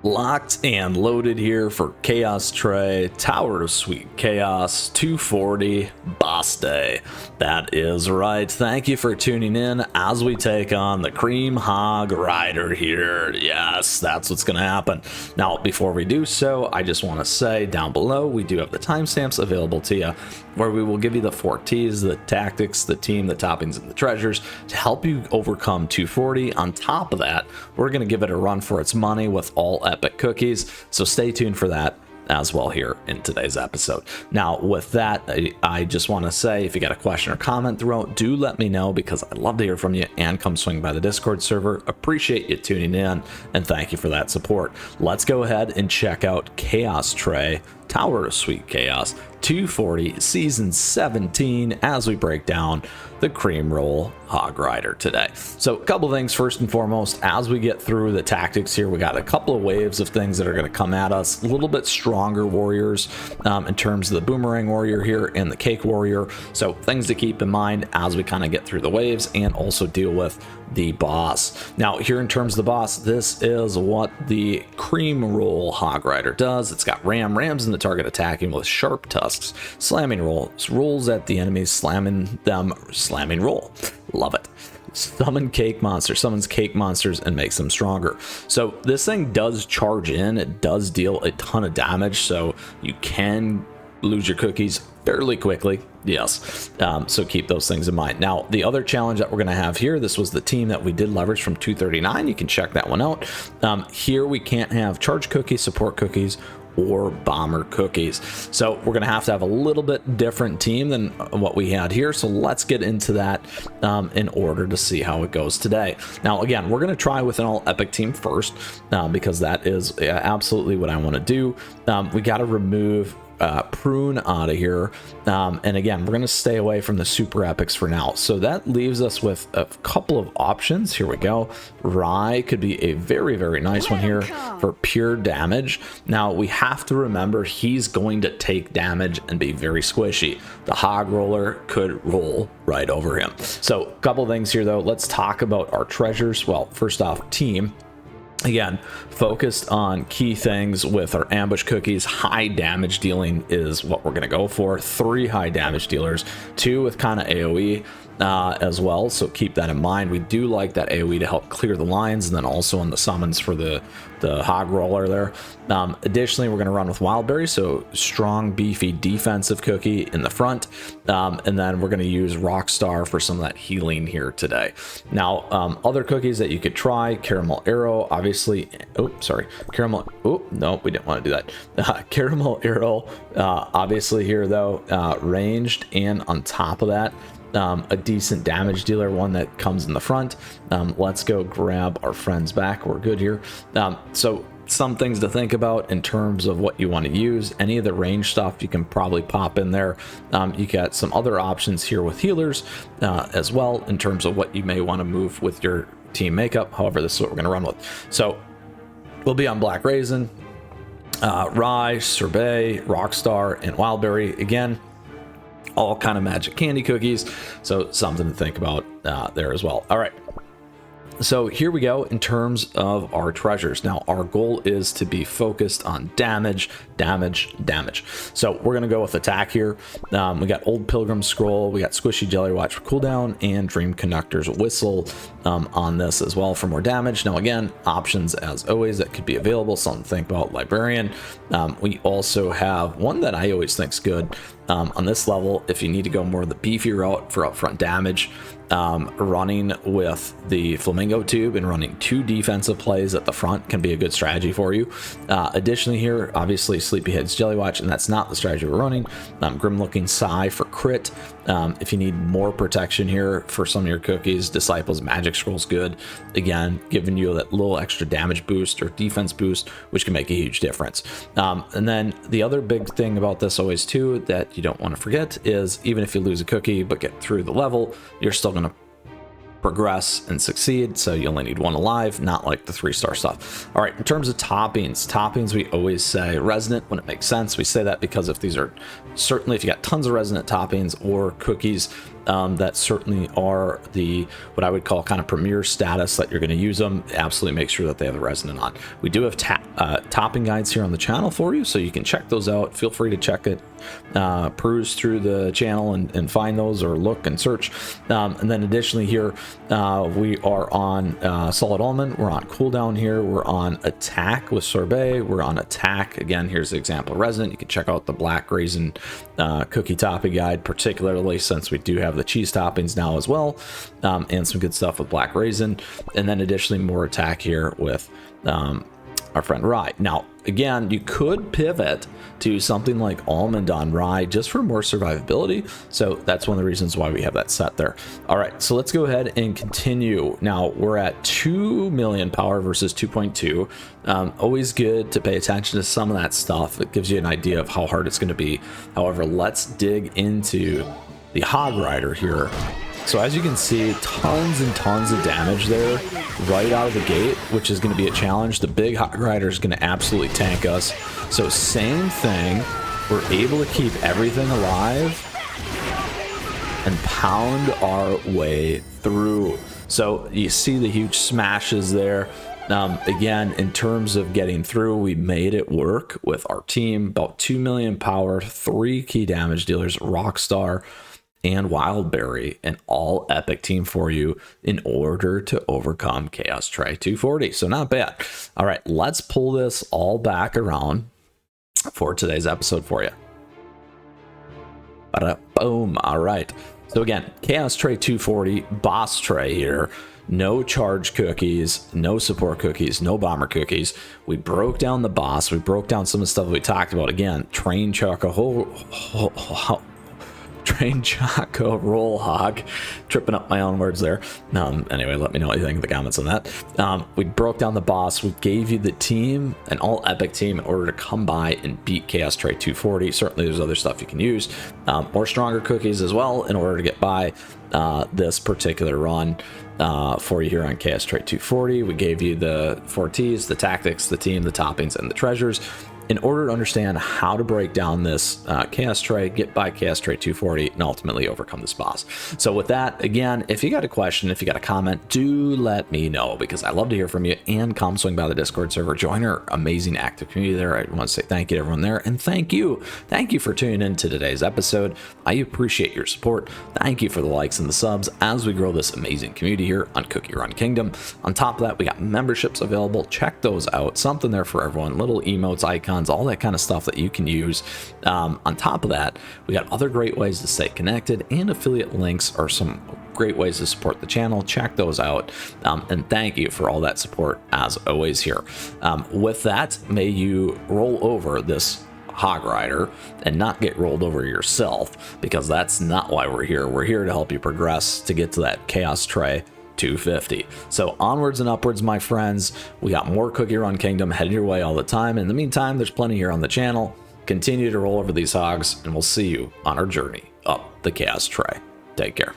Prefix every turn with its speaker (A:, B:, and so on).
A: Locked and loaded here for Chaos Tray, Tower of Sweet Chaos, 240 Boss Day. That is right. Thank you for tuning in as we take on the Cream Hog Rider here. Yes, that's what's going to happen. Now, before we do so, I just want to say down below, we do have the timestamps available to you, where we will give you the 4 T's, the tactics, the team, the toppings, and the treasures to help you overcome 240. On top of that, we're going to give it a run for its money with all epic cookies, so stay tuned for that as well here in today's episode. Now, with that, I just want to say, if you got a question or comment throughout, do let me know, because I'd love to hear from you, and come swing by the Discord server. Appreciate you tuning in, and thank you for that support. Let's go ahead and check out Chaos Tray, Tower of Sweet Chaos, 240 Season 17, as we break down the Cream Roll Hog Rider today. So a couple things. First and foremost, as we get through the tactics here, we got a couple of waves of things that are going to come at us. A little bit stronger warriors in terms of the Boomerang Warrior here and the Cake Warrior. So things to keep in mind as we kind of get through the waves and also deal with the boss. Now, here in terms of the boss, this is what the Cream Roll Hog Rider does. It's got rams in the target, attacking with sharp tusks, slamming rolls at the enemies, slamming them, slamming roll. Love it. Summons cake monsters and makes them stronger. So this thing does charge in. It does deal a ton of damage, so you can lose your cookies fairly quickly. Yes, so keep those things in mind. Now, the other challenge that we're going to have here, this was the team that we did leverage from 239. You can check that one out. Here we can't have charge cookies, support cookies, or bomber cookies. So we're going to have a little bit different team than what we had here. So let's get into that in order to see how it goes today. Now, again, we're going to try with an all epic team first, because that is absolutely what I want to do. We got to remove Prune out of here, and again, we're going to stay away from the super epics for now. So that leaves us with a couple of options. Here we go. Rye could be a very nice one here for pure damage. Now, we have to remember he's going to take damage and be very squishy. The Hog Roller could roll right over him. So a couple things here, though. Let's talk about our treasures. Well, first off, team. Again, focused on key things with our ambush cookies. High damage dealing is what we're going to go for. 3 high damage dealers, 2 with kind of AoE as well, so keep that in mind. We do like that AoE to help clear the lines, and then also on the summons for the Hog Roller there. Additionally, we're going to run with Wildberry, so strong, beefy defensive cookie in the front, and then we're going to use Rockstar for some of that healing here today. Now, other cookies that you could try: Caramel Arrow, obviously. Oh, sorry, Caramel. Oh, no, we didn't want to do that. Caramel Arrow, obviously here though, ranged, and on top of that, a decent damage dealer, one that comes in the front. Let's go grab our friends back. We're good here. So some things to think about in terms of what you want to use. Any of the range stuff you can probably pop in there. You got some other options here with healers as well, in terms of what you may want to move with your team makeup. However, this is what we're going to run with. So we'll be on Black Raisin, Rye, Sorbet, Rockstar, and Wildberry. Again, all kind of magic candy cookies, so something to think about there as well. All right, so here we go in terms of our treasures. Now, our goal is to be focused on damage. So we're going to go with attack here. We got Old Pilgrim Scroll, we got Squishy Jelly Watch for cooldown, and Dream Conductor's Whistle on this as well for more damage. Now, again, options as always that could be available, something to think about. Librarian. We also have one that I always think is good on this level if you need to go more of the beefy route for upfront damage. Running with the Flamingo Tube and running 2 defensive plays at the front can be a good strategy for you. Additionally here, obviously Sleepyhead's Jelly Watch, and that's not the strategy we're running. Grim Looking Sigh for crit. If you need more protection here for some of your cookies, Disciples Magic Scroll's good. Again, giving you that little extra damage boost or defense boost, which can make a huge difference. And then the other big thing about this always too that you don't want to forget is, even if you lose a cookie but get through the level, you're still going to progress and succeed, so you only need 1 alive, not like the 3-star stuff. All right, in terms of toppings, we always say resonant when it makes sense. We say that because if these are, certainly if you got tons of resonant toppings or cookies that certainly are the what I would call kind of premier status that you're going to use them, absolutely make sure that they have the resin on. We do have topping guides here on the channel for you, so you can check those out. Feel free to check it, peruse through the channel and find those, or look and search. And then additionally here, we are on solid almond, we're on cooldown here, we're on attack with sorbet, we're on attack. Again, here's the example resin. You can check out the Black Raisin cookie topping guide, particularly since we do have the cheese toppings now as well, and some good stuff with Black Raisin. And then additionally more attack here with our friend rye. Now again, you could pivot to something like almond on rye just for more survivability, so that's one of the reasons why we have that set there. All right, so let's go ahead and continue. Now we're at 2 million power versus 2.2. Always good to pay attention to some of that stuff. It gives you an idea of how hard it's going to be. However, let's dig into the Hog Rider here. So as you can see, tons and tons of damage there right out of the gate, which is going to be a challenge. The big Hog Rider is going to absolutely tank us. So same thing, we're able to keep everything alive and pound our way through. So you see the huge smashes there. Again, in terms of getting through, we made it work with our team. About 2 million power, 3 key damage dealers, Rockstar and Wildberry, an all epic team for you in order to overcome Chaos Tray 240. So not bad. All right, let's pull this all back around for today's episode for you. Boom. All right. So again, Chaos Tray 240, boss tray here. No charge cookies, no support cookies, no bomber cookies. We broke down the boss. We broke down some of the stuff that we talked about. Again, train Choco Roll Hog, tripping up my own words there. Anyway, let me know what you think in the comments on that. We broke down the boss. We gave you the team, an all epic team, in order to come by and beat Chaos Tray 240. Certainly there's other stuff you can use, more stronger cookies as well, in order to get by this particular run for you here on Chaos Tray 240. We gave you the 4 T's, the tactics, the team, the toppings, and the treasures, in order to understand how to break down this Chaos Tray, get by Chaos Tray 240, and ultimately overcome this boss. So with that, again, if you got a question, if you got a comment, do let me know, because I love to hear from you. And come swing by the Discord server, join our amazing active community there. I want to say thank you to everyone there, and thank you for tuning in to today's episode. I appreciate your support. Thank you for the likes and the subs as we grow this amazing community here on CookieRun Kingdom. On top of that, we got memberships available. Check those out. Something there for everyone. Little emotes, icons, all that kind of stuff that you can use. On top of that, we got other great ways to stay connected, and affiliate links are some great ways to support the channel. Check those out, and thank you for all that support as always here. With that, may you roll over this Hog Rider and not get rolled over yourself, because that's not why we're here. We're here to help you progress to get to that Chaos Tray 250. So onwards and upwards, my friends. We got more CookieRun Kingdom headed your way all the time. In the meantime, there's plenty here on the channel. Continue to roll over these hogs, and we'll see you on our journey up the Chaos Tray. Take care.